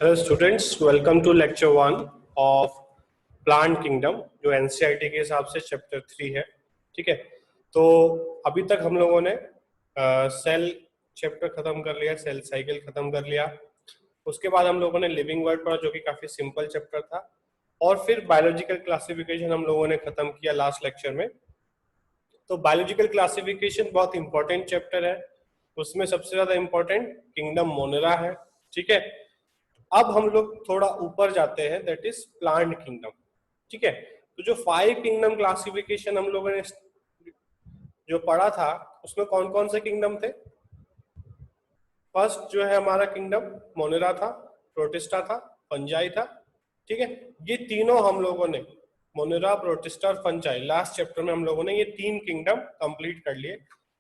Hello students, welcome to lecture 1 of plant kingdom, जो NCERT के हिसाब से चैप्टर 3 है। ठीक है, तो अभी तक हम लोगों ने सेल चैप्टर खत्म कर लिया, सेल साइकिल खत्म कर लिया। उसके बाद हम लोगों ने लिविंग वर्ल्ड पढ़ा, जो कि काफी सिंपल चैप्टर था। और फिर बायोलॉजिकल क्लासिफिकेशन हम लोगों ने खत्म किया लास्ट लेक्चर में। तो बायोलॉजिकल क्लासिफिकेशन बहुत इंपॉर्टेंट चैप्टर है। उसमें सबसे ज्यादा इंपॉर्टेंट किंगडम मोनेरा है। ठीक है, अब हम लोग थोड़ा ऊपर जाते हैं, दैट इज प्लांट किंगडम। ठीक है, तो जो 5 किंगडम क्लासिफिकेशन हम लोगों ने जो पढ़ा था, उसमें कौन कौन से किंगडम थे? फर्स्ट जो है हमारा किंगडम मोनेरा था, प्रोटिस्टा था, फंजाई था। ठीक है, ये तीनों हम लोगों ने मोनेरा, प्रोटिस्टा और फंजाई लास्ट चैप्टर में हम लोगों ने ये 3 किंगडम कंप्लीट कर लिए।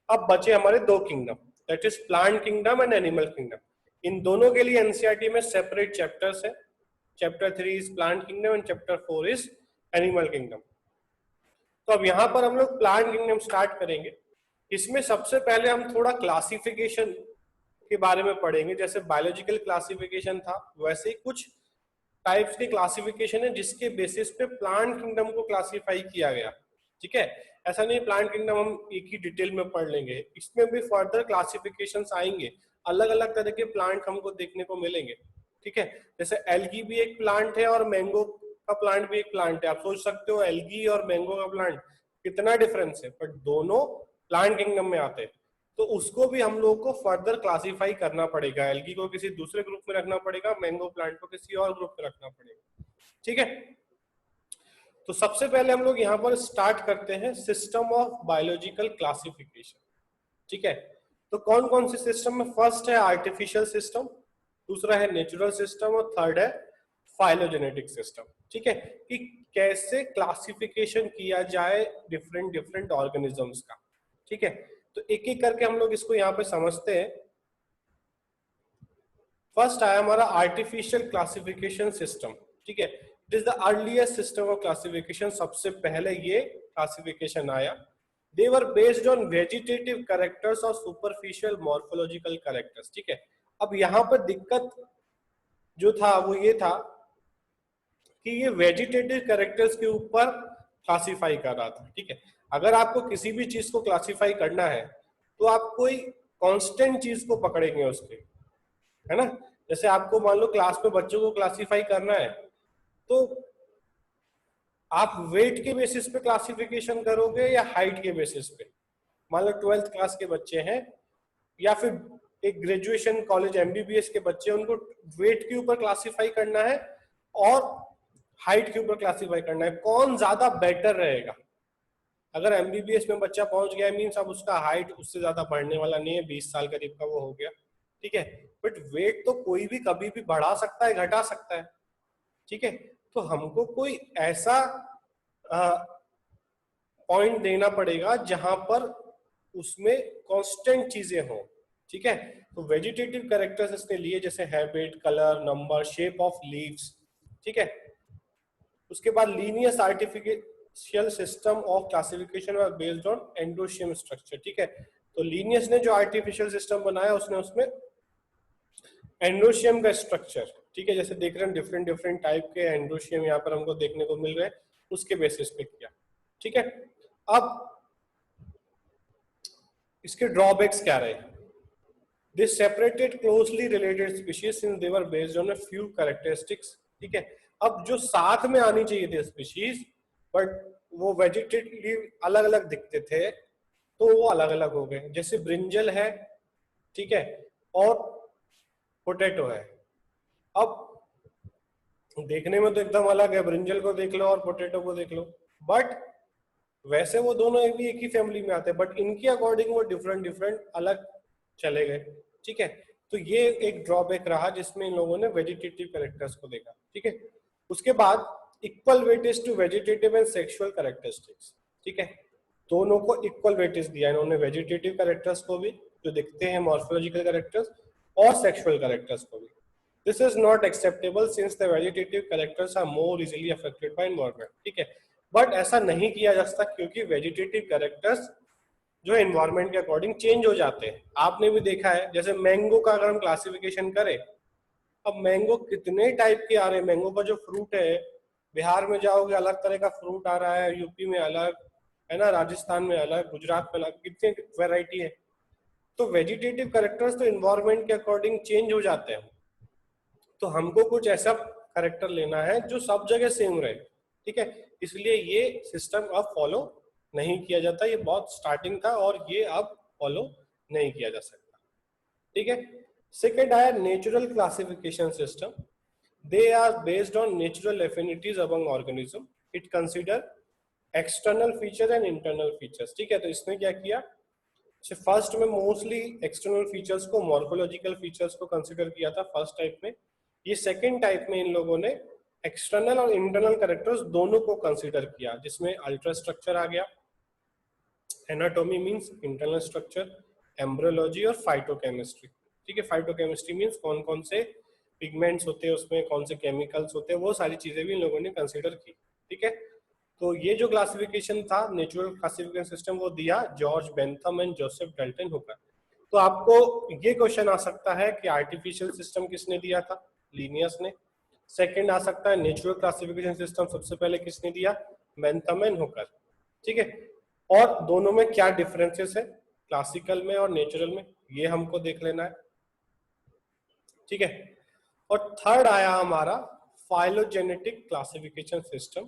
अब बचे हमारे 2 kingdom, that is plant kingdom and animal kingdom. इन दोनों के लिए एनसीईआरटी में सेपरेट चैप्टर्स है। Chapter 3 is plant kingdom and chapter 4 is animal kingdom. तो अब यहाँ पर हम लोग प्लांट किंगडम स्टार्ट करेंगे। इसमें सबसे पहले हम थोड़ा क्लासिफिकेशन के बारे में पढ़ेंगे। जैसे बायोलॉजिकल क्लासिफिकेशन था, वैसे ही कुछ टाइप्स के क्लासिफिकेशन है जिसके बेसिस पे प्लांट किंगडम को क्लासिफाई किया गया। ठीक है, ऐसा नहीं प्लांट किंगडम हम एक ही डिटेल में पढ़ लेंगे, इसमें भी फर्दर क्लासिफिकेशंस आएंगे, अलग अलग तरह के प्लांट हमको देखने को मिलेंगे। ठीक है, जैसे एल्गी भी एक प्लांट है और मैंगो का प्लांट भी एक प्लांट है। आप सोच सकते हो एल्गी और मैंगो का प्लांट कितना डिफरेंस है, बट दोनों प्लांट किंगडम में आते हैं। तो उसको भी हम लोग को फर्दर क्लासिफाई करना पड़ेगा। एल्गी को किसी दूसरे ग्रुप में रखना पड़ेगा, मैंगो प्लांट को किसी और ग्रुप में रखना पड़ेगा। ठीक है, तो सबसे पहले हम लोग यहाँ पर स्टार्ट करते हैं सिस्टम ऑफ बायोलॉजिकल क्लासिफिकेशन। ठीक है, तो कौन कौन से सिस्टम में? फर्स्ट है आर्टिफिशियल सिस्टम, दूसरा है नेचुरल सिस्टम और थर्ड है फाइलोजेनेटिक सिस्टम। ठीक है, कि कैसे क्लासिफिकेशन किया जाए डिफरेंट डिफरेंट ऑर्गेनिजम्स का। ठीक है, तो एक एक करके हम लोग इसको यहाँ पे समझते हैं। फर्स्ट आया हमारा आर्टिफिशियल क्लासिफिकेशन सिस्टम। ठीक है, it is the earliest system of classification. सबसे पहले ये क्लासिफिकेशन आया। They were based on vegetative characters और सुपरफिशियल मॉर्फोलॉजिकल कैरेक्टर्स। ठीक है, अब यहाँ पर दिक्कत जो था वो ये था कि ये वेजिटेटिव कैरेक्टर्स के ऊपर क्लासिफाई कर रहा था। ठीक है, अगर आपको किसी भी चीज को क्लासिफाई करना है तो आप कोई कांस्टेंट चीज को पकड़ेंगे उसके, है ना। जैसे आपको मान लो क्लास में बच्चों को क्लासिफाई करना है, तो आप वेट के बेसिस पे क्लासिफिकेशन करोगे या हाइट के बेसिस पे? मान लो 12th क्लास के बच्चे हैं या फिर एक ग्रेजुएशन कॉलेज एमबीबीएस के बच्चे, उनको वेट के ऊपर क्लासिफाई करना है और हाइट के ऊपर क्लासिफाई करना है, कौन ज्यादा बेटर रहेगा? अगर एमबीबीएस में बच्चा पहुंच गया मीन्स अब उसका हाइट उससे ज्यादा बढ़ने वाला नहीं है, 20 साल करीब का वो हो गया। ठीक है, बट वेट तो कोई भी कभी भी बढ़ा सकता है, घटा सकता है। ठीक है, तो हमको कोई ऐसा पॉइंट देना पड़ेगा जहां पर उसमें कांस्टेंट चीजें हो। ठीक है, तो वेजिटेटिव कैरेक्टर्स इसने लिए, जैसे habit, colour, number, shape of leaves. ठीक है, उसके बाद Linnaeus artificial system of classification और बेस्ड ऑन एंडोशियम स्ट्रक्चर। ठीक है, तो लीनियस ने जो आर्टिफिशियल सिस्टम बनाया उसने उसमें एंडोशियम का स्ट्रक्चर, ठीक है, जैसे देख रहे हैं डिफरेंट डिफरेंट टाइप के एंडोशियम यहाँ पर हमको देखने को मिल रहे हैं, उसके बेसिस पे किया। ठीक है, अब इसके ड्रॉबैक्स क्या रहे? दे separated closely related species since they were based on a few characteristics. ठीक है, अब जो साथ में आनी चाहिए थी स्पीशीज, बट वो वेजिटेटिव अलग अलग दिखते थे, तो वो अलग अलग हो गए। जैसे ब्रिंजल है, ठीक है, और पोटैटो है। अब देखने में तो एकदम अलग है, ब्रिंजल को देख लो और पोटैटो को देख लो, बट वैसे वो दोनों एक ही फैमिली में आते हैं, बट इनकी अकॉर्डिंग वो डिफरेंट डिफरेंट अलग चले गए। ठीक है, तो ये एक ड्रॉबैक रहा जिसमें इन लोगों ने वेजिटेटिव कैरेक्टर्स को देखा। ठीक है, उसके बाद equal weightage to vegetative and sexual characteristics. ठीक है, दोनों को इक्वल वेटेज दिया इन्होंने, वेजिटेटिव कैरेक्टर्स को भी जो दिखते हैं मॉर्फोलॉजिकल कैरेक्टर्स, और सेक्सुअल कैरेक्टर्स को भी। This is not acceptable since the vegetative characters are more easily affected by environment. ठीक है, बट ऐसा नहीं किया जा सकता क्योंकि वेजिटेटिव कैरेक्टर्स जो एनवायरनमेंट के अकॉर्डिंग चेंज हो जाते हैं। आपने भी देखा है, जैसे मैंगो का अगर हम क्लासिफिकेशन करें अब मैंगो कितने टाइप के आ रहे हैं, मैंगो का जो फ्रूट है, बिहार में जाओगे अलग तरह का फ्रूट आ रहा है, यूपी में अलग है ना, राजस्थान में अलग, गुजरात में अलग, कितने वैरायटी है। तो वेजिटेटिव कैरेक्टर्स तो इन्वायरमेंट के अकॉर्डिंग चेंज हो जाते हैं, तो हमको कुछ ऐसा कैरेक्टर लेना है जो सब जगह सेम रहे, ठीक है। इसलिए ये सिस्टम अब फॉलो नहीं किया जाता, ये बहुत स्टार्टिंग था और ये अब फॉलो नहीं किया जा सकता, ठीक है। सेकेंड आया natural classification system. They are based on natural affinities among organism, it consider external feature and internal features, ठीक है। तो इसने क्या किया, फर्स्ट में मोस्टली एक्सटर्नल फीचर्स को, मॉर्फोलॉजिकल फीचर्स को कंसिडर किया था फर्स्ट टाइप में। ये सेकेंड टाइप में इन लोगों ने एक्सटर्नल और इंटरनल कैरेक्टर्स दोनों को कंसिडर किया, जिसमें अल्ट्रा स्ट्रक्चर आ गया, anatomy means internal structure, embryology और फाइटोकेमिस्ट्री, ठीक है। फाइटोकेमिस्ट्री मींस कौन कौन से पिगमेंट्स होते हैं उसमें, कौन से केमिकल्स होते हैं, वो सारी चीजें भी इन लोगों ने कंसिडर की, ठीक है। तो ये जो क्लासिफिकेशन था, नेचुरल क्लासिफिकेशन सिस्टम, वो दिया George Bentham and Joseph Dalton Hooker. तो आपको ये क्वेश्चन आ सकता है कि आर्टिफिशियल सिस्टम किसने दिया था, लिनियस ने। सेकंड आ सकता है नेचुरल क्लासिफिकेशन सिस्टम सबसे पहले किसने दिया, बेंथम एंड हुकर, ठीक है। और दोनों में क्या डिफरेंसेस है, क्लासिकल में और नेचुरल में, ये हमको देख लेना है, ठीक है। और थर्ड आया हमारा phylogenetic classification system.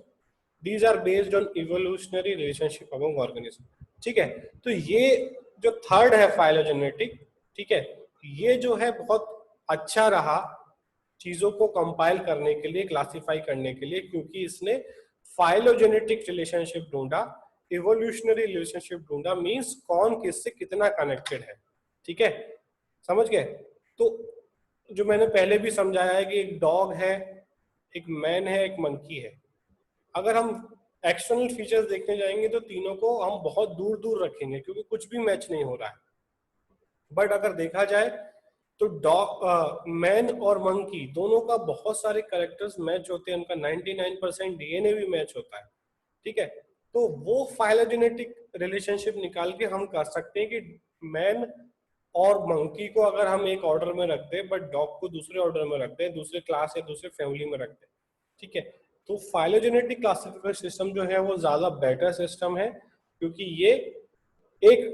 These are based on evolutionary relationship among organism, ठीक है। तो ये जो थर्ड है फाइलोजेनेटिक, ठीक है, ये जो है बहुत अच्छा रहा चीजों को कंपाइल करने के लिए, क्लासिफाई करने के लिए, क्योंकि इसने फाइलोजेनेटिक रिलेशनशिप ढूंढा, इवोल्यूशनरी रिलेशनशिप ढूंढा, मींस कौन किससे कितना कनेक्टेड है, ठीक है, समझ गए। तो जो मैंने पहले भी समझाया है कि एक डॉग है, एक मैन है, एक मंकी है। अगर हम एक्सटर्नल फीचर्स देखने जाएंगे तो तीनों को हम बहुत दूर दूर रखेंगे क्योंकि कुछ भी मैच नहीं हो रहा है। बट अगर देखा जाए तो डॉग, मैन और मंकी दोनों का बहुत सारे कैरेक्टर्स मैच होते हैं, उनका 99% डीएनए भी मैच होता है, ठीक है। तो वो फाइलोजेनेटिक रिलेशनशिप निकाल के हम कर सकते हैं कि मैन और मंकी को अगर हम एक ऑर्डर में रख दें, बट डॉग को दूसरे ऑर्डर में रख दें, दूसरे क्लास या दूसरे फैमिली में रख दें, ठीक है। तो फाइलोजेनेटिक क्लासिफिकेशन सिस्टम जो है वो ज्यादा बेटर सिस्टम है, क्योंकि ये एक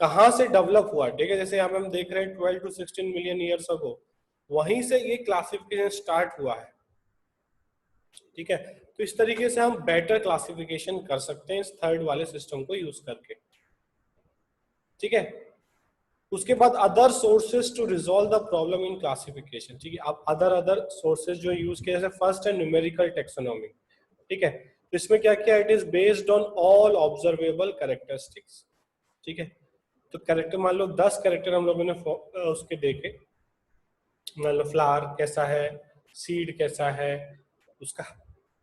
कहां से डेवलप हुआ, ठीक है। जैसे यहाँ पे हम देख रहे हैं 12 to 16 मिलियन ईयर्स अगो, वहीं से ये क्लासिफिकेशन स्टार्ट हुआ है, ठीक है। तो इस तरीके से हम बेटर क्लासिफिकेशन कर सकते हैं इस थर्ड वाले सिस्टम को यूज करके, ठीक है। उसके बाद other sources to resolve the problem in classification, ठीक है। अब अदर सोर्सेज जो यूज किए, जैसे फर्स्ट है न्यूमेरिकल टेक्सोनॉमी, ठीक है। तो इसमें क्या किया, it is based on all observable characteristics, ठीक है। तो कैरेक्टर मान लो 10 कैरेक्टर हम लोगों ने उसके देखे, मान लो फ्लावर कैसा है, सीड कैसा है, उसका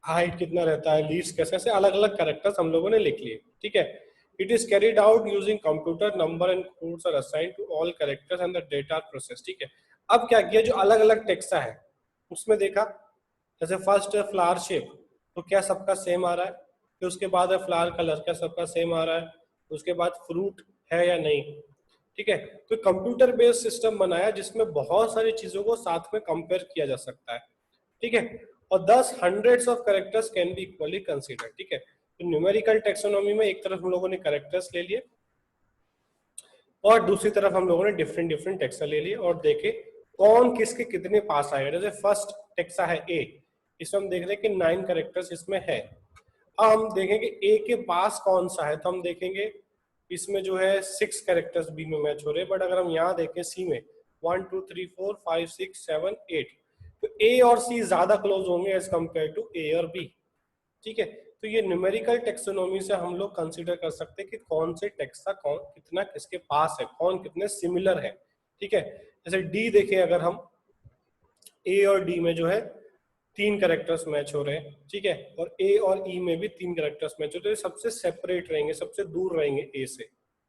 हाइट कितना रहता है, लीव्स कैसे, ऐसे अलग अलग कैरेक्टर्स हम लोगों ने लिख लिए, ठीक है। It is carried out using computer, number and codes are assigned to all characters and the data are processed, ठीक है। अब क्या किया, जो अलग अलग टेक्स्ट है उसमें देखा, जैसे फर्स्ट है फ्लावर शेप, तो क्या सबका सेम आ रहा है, फिर उसके बाद है फ्लावर कलर, क्या सबका सेम आ रहा है, उसके बाद फ्रूट है या नहीं, ठीक है। तो कंप्यूटर बेस्ड सिस्टम बनाया जिसमें बहुत सारी चीजों को साथ में कंपेयर किया जा सकता है, ठीक है। और 10 hundreds of characters can be equally consider, ठीक है। तो न्यूमेरिकल टेक्सोनॉमी में एक तरफ हम लोगों ने कैरेक्टर्स ले लिए और दूसरी तरफ हम लोगों ने डिफरेंट डिफरेंट टेक्सा ले लिए और देखे कौन किसके कितने पास आएगा। जैसे फर्स्ट टेक्सा है ए, इसमें हम देख रहे हैं कि 9 कैरेक्टर्स इसमें है। अब हम देखेंगे ए के पास कौन सा है, तो हम देखेंगे इसमें जो है 6 कैरेक्टर्स बी में मैच हो रहे हैं, बट अगर हम यहाँ देखें सी में 1 2 3 4 5 6 7 8, तो ए और सी ज्यादा क्लोज होंगे एज कम्पेयर टू ए और बी, ठीक है। तो ये न्यूमेरिकल टेक्सोनॉमी से हम लोग कंसीडर कर सकते हैं कि कौन से टेक्सा कौन कितना किसके पास है, कौन कितने सिमिलर है, ठीक है। जैसे डी देखें, अगर हम ए और डी में जो है 3 कैरेक्टर्स मैच हो रहे हैं, ठीक है, और ए और ई में भी 3 कैरेक्टर्स मैच हो रहे हैं, सबसे सेपरेट रहेंगे, सबसे दूर रहेंगे ए से,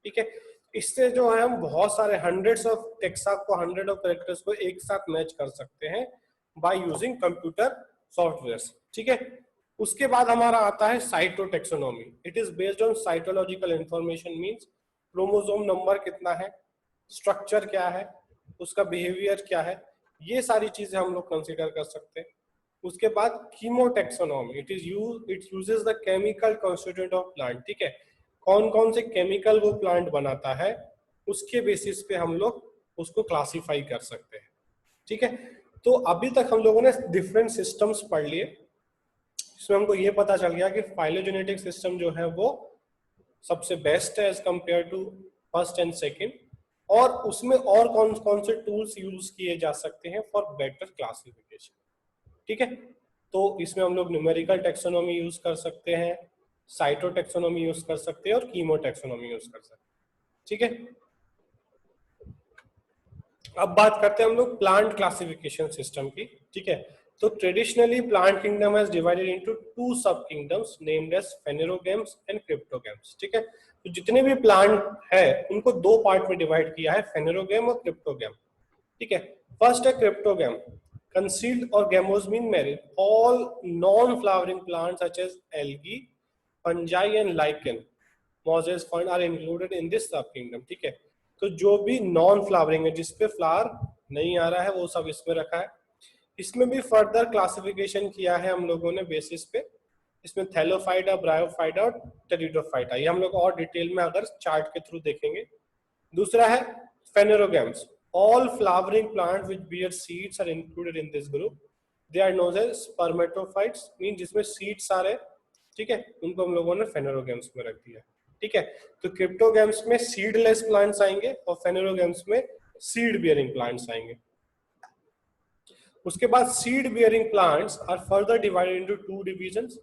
ठीक है। इससे जो है हम बहुत सारे हंड्रेड्स ऑफ टेक्सा को, 100 ऑफ कैरेक्टर्स को एक साथ मैच कर सकते हैं बाय यूजिंग कंप्यूटर सॉफ्टवेयर, ठीक है। उसके बाद हमारा आता है cytotaxonomy. It is based on cytological information, means chromosome number कितना है, स्ट्रक्चर क्या है, उसका बिहेवियर क्या है, ये सारी चीजें हम लोग कंसिडर कर सकते हैं। उसके बाद chemotaxonomy, it uses the chemical constituent of plant, ठीक है, कौन कौन से केमिकल वो प्लांट बनाता है उसके बेसिस पे हम लोग उसको क्लासिफाई कर सकते हैं, ठीक है। तो अभी तक हम लोगों ने डिफरेंट सिस्टम्स पढ़ लिए, इसमें हमको ये पता चल गया कि फाइलोजेनेटिक सिस्टम जो है वो सबसे बेस्ट है as compare to first and second, और उसमें और कौन कौन से टूल्स यूज किए जा सकते हैं फॉर बेटर क्लासिफिकेशन, ठीक है। तो इसमें हम लोग न्यूमेरिकल टेक्सोनॉमी यूज कर सकते हैं, साइटो टेक्सोनॉमी यूज कर सकते हैं और कीमो टेक्सोनॉमी यूज कर सकते हैं, ठीक है। अब बात करते हैं हम लोग प्लांट क्लासिफिकेशन सिस्टम की, ठीक है। तो traditionally plant kingdom has divided into two sub kingdoms named as phanerogams and cryptogams, ठीक है। तो जितने भी प्लांट है उनको दो पार्ट में डिवाइड किया है, फेनेरोगेम और क्रिप्टोगेम, ठीक है। फर्स्ट है cryptogam, concealed or gamos mean married, all non-flowering plants such as algae, fungi and lichen, mosses, fern are included in this subkingdom, ठीक है। तो जो भी नॉन फ्लावरिंग है, जिसपे फ्लावर नहीं आ रहा है, वो सब इसमें रखा है। इसमें भी फर्दर क्लासिफिकेशन किया है हम लोगों ने बेसिस पे, इसमें थैलोफाइटा, ब्रायोफाइटा और टेरिडोफाइटा, ये हम लोग और डिटेल में अगर चार्ट के थ्रू देखेंगे। दूसरा है फेनेरोगेम्स, all flowering plants which bear seeds are included in this group, they are known as spermatophytes, mean जिसमें सीड्स आ रहे, ठीक है, उनको हम लोगों ने फेनेरोगेम्स में रख दिया, ठीक है। तो क्रिप्टोगेम्स में सीडलेस प्लांट्स आएंगे और फेनेरोगेम्स में सीड बियरिंग प्लांट्स आएंगे। उसके बाद seed bearing plants are further divided into two divisions.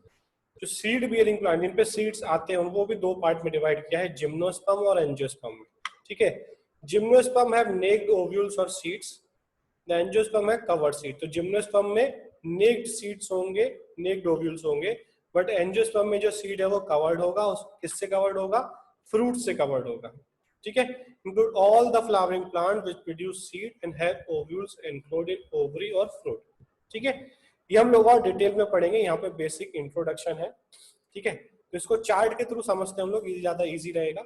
जो सीड बियरिंग प्लांट जिन पे सीड्स आते हैं उनको भी दो पार्ट में डिवाइड किया है, जिम्नोस्पर्म और एंजियोस्पर्म में, ठीक है। जिम्नोस्पर्म हैव नेक्ड ओव्यूल्स और सीड्स, द एंजियोस्पर्म है कवर्ड सीड। तो जिम्नोस्पर्म में नेक्ड सीड्स होंगे, नेक्ड ओव्यूल्स होंगे, बट एंजियोस्पर्म में जो सीड है वो कवर्ड होगा। किससे कवर्ड होगा? फ्रूट से कवर्ड होगा, ठीक है। Include all the flowering plant which produce seed and have ovules included ovary और फ्रूट, ठीक है। ये हम लोग और डिटेल में पढ़ेंगे, यहाँ पे बेसिक इंट्रोडक्शन है, ठीक है। तो इसको चार्ट के थ्रू समझते हैं हम लोग, ज्यादा इजी रहेगा।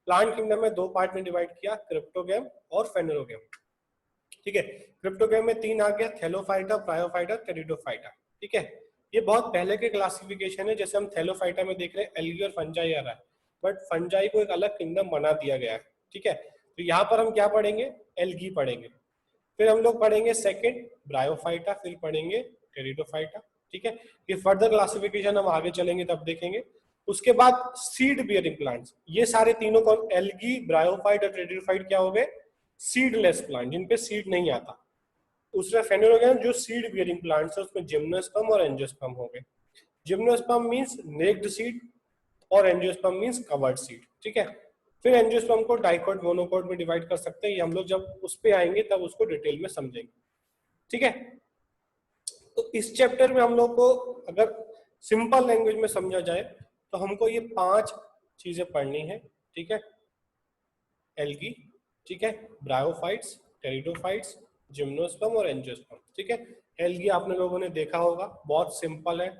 प्लांट किंगडम में दो पार्ट में डिवाइड किया, क्रिप्टोगेम और फेनेरोगेम, ठीक है। क्रिप्टोगेम में तीन आ गया, थैलोफाइटा, ब्रायोफाइटा, टेरिडोफाइटा, ठीक है। ये बहुत पहले के क्लासिफिकेशन है, जैसे हम थैलोफाइटा में देख रहे हैं एल्गी और फंजाई आ रहा है, बट फंजाई को एक अलग किंगडम बना दिया गया है, ठीक है। तो यहाँ पर हम क्या पढ़ेंगे? एल्गी पढ़ेंगे, फिर हम लोग पढ़ेंगे सेकंड ब्रायोफाइटा, फिर पढ़ेंगे टेरिडोफाइटा, ठीक है। ये फर्दर क्लासिफिकेशन हम आगे चलेंगे तब देखेंगे। उसके बाद सीड बियरिंग प्लांट्स, ये सारे तीनों कौन? एल्गी, ब्रायोफाइट और टेरिडोफाइट क्या हो गए? सीडलेस प्लांट, जिनपे सीड नहीं आता। दूसरा फेनेरोगेम जो सीड बियरिंग प्लांट्स है, उसमें जिम्नोस्पर्म और एंजियोस्पर्म हो गए। जिम्नोस्पर्म मींस नेक्ड सीड और एंजियोस्पर्म मींस कवर्ड सीड, ठीक है। फिर एंजियोस्पर्म को डाइकोट, मोनोकोट में डिवाइड कर सकते हैं, ये हम लोग जब उस पे आएंगे तब उसको डिटेल में समझेंगे, ठीक है। तो इस चैप्टर में हम लोग को अगर सिंपल लैंग्वेज में समझा जाए तो हमको ये 5 चीजें पढ़नी है, ठीक है। एल्गी, ठीक है, ब्रायोफाइट्स, टेरिडोफाइट्स, जिम्नोस्पर्म और एंजियोस्पर्म, ठीक है। एल्गी आपने लोगों ने देखा होगा, बहुत सिंपल है,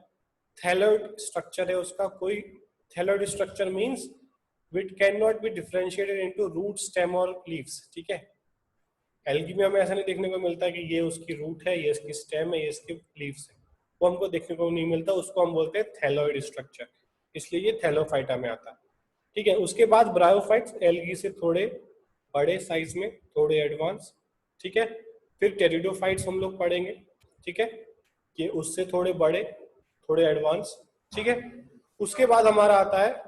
थैलोइड स्ट्रक्चर है उसका। कोई thalloid structure means which cannot be differentiated into root, stem और leaves, ठीक है। एल्गी में हमें ऐसा नहीं देखने को मिलता कि ये उसकी रूट है, ये इसकी स्टेम है, ये इसकी लीव्स है, वो हमको देखने को नहीं मिलता, उसको हम बोलते हैं थैलोइड स्ट्रक्चर, इसलिए ये थैलोफाइटा में आता है, ठीक है। उसके बाद ब्रायोफाइट्स, एल्गी से थोड़े बड़े साइज में, थोड़े एडवांस, ठीक है। फिर टेरिडोफाइट्स हम लोग पढ़ेंगे, ठीक है, ये उससे थोड़े बड़े, थोड़े एडवांस, ठीक है। उसके बाद हमारा आता है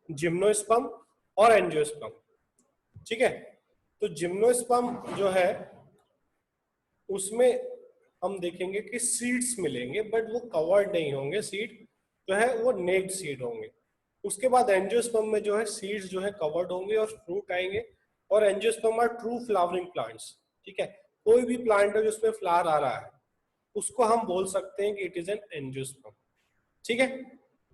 जिम्नोस्पर्म और एंजियोस्पर्म, ठीक है। तो जिम्नोस्पर्म जो है उसमें हम देखेंगे कि सीड्स मिलेंगे, बट वो कवर्ड नहीं होंगे, सीड जो है वो नेक्ड सीड होंगे। उसके बाद एंजियोस्पर्म में जो है सीड्स जो है कवर्ड होंगे और फ्रूट आएंगे, और angiosperm are true flowering plants, ठीक है। कोई भी प्लांट है जिसमें फ्लावर आ रहा है उसको हम बोल सकते हैं कि इट इज एन एंजियोस्पर्म, ठीक है।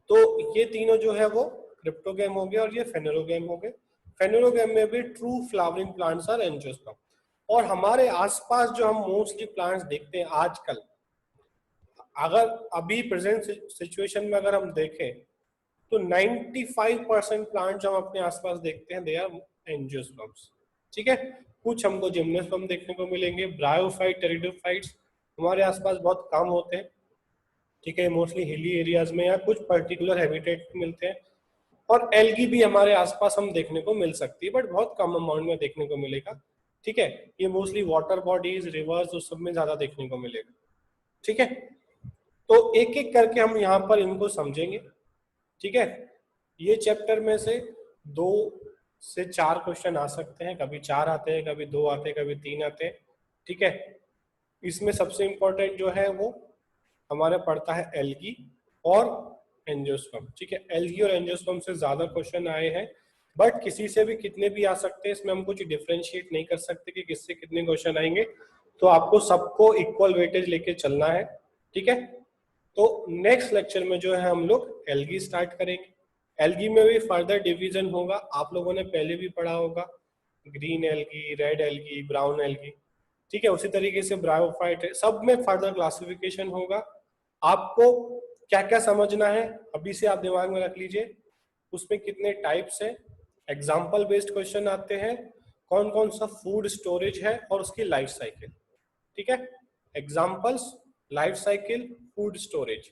तो ये तीनों जो है वो क्रिप्टोगेम हो गए और ये फेनेरोगेम हो गए। फेनेरोगेम में भी true flowering plants are angiosperm. और हमारे आसपास जो हम मोस्टली प्लांट्स देखते हैं आजकल, अगर अभी प्रेजेंट सिचुएशन में अगर हम देखें तो 95% प्लांट जो हम अपने आसपास देखते हैं दे आर एंजियोस्पर्म्स, ठीक है। कुछ हमको जिम्नोस्पर्म देखने को मिलेंगे। ब्रायोफाइट, टेरिडोफाइट्स हमारे आसपास बहुत कम होते हैं, ठीक है, मोस्टली हिली एरियाज में या कुछ पर्टिकुलर हैबिटेट मिलते हैं। और एल्गी भी हमारे आसपास हम देखने को मिल सकती है, बट बहुत कम अमाउंट में देखने को मिलेगा, ठीक है। ये मोस्टली वाटर बॉडीज, रिवर्स, उस सब में ज्यादा देखने को मिलेगा, ठीक है। तो एक एक करके हम यहाँ पर इनको समझेंगे, ठीक है। ये चैप्टर में से 2 से 4 क्वेश्चन आ सकते हैं, कभी 4 आते हैं, कभी 2 आते हैं, कभी 3 आते हैं, ठीक है। इसमें सबसे इंपॉर्टेंट जो है वो हमारा पड़ता है एल्गी और एंजियोस्पर्म, ठीक है। एल्गी और एंजियोस्पर्म से ज्यादा क्वेश्चन आए हैं, बट किसी से भी कितने भी आ सकते हैं, इसमें हम कुछ डिफरेंशिएट नहीं कर सकते कि किससे कितने क्वेश्चन आएंगे। तो आपको सबको इक्वल वेटेज लेके चलना है, ठीक है। तो नेक्स्ट लेक्चर में जो है हम लोग एल्गी स्टार्ट करेंगे। एल्गी में भी फर्दर डिवीजन होगा, आप लोगों ने पहले भी पढ़ा होगा, green algae, red algae, brown algae, ठीक है। उसी तरीके से ब्रायोफाइट है, सब में फर्दर क्लासिफिकेशन होगा। आपको क्या क्या समझना है अभी से आप दिमाग में रख लीजिए, उसमें कितने टाइप्स हैं, एग्जाम्पल बेस्ड क्वेश्चन आते हैं, कौन कौन सा फूड स्टोरेज है और उसकी लाइफ साइकिल, ठीक है। Examples, life cycle, food storage,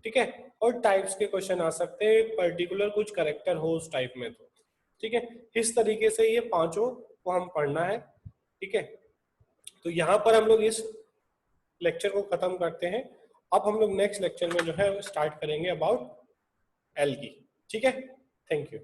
ठीक है। और टाइप्स के क्वेश्चन आ सकते हैं, पर्टिकुलर कुछ करेक्टर हो उस टाइप में, तो ठीक है। इस तरीके से ये पांचों को हम पढ़ना है, ठीक है। तो यहाँ पर हम लोग इस लेक्चर को खत्म करते हैं। अब हम लोग नेक्स्ट लेक्चर में जो है स्टार्ट करेंगे अबाउट एल्गी, ठीक है। Thank you.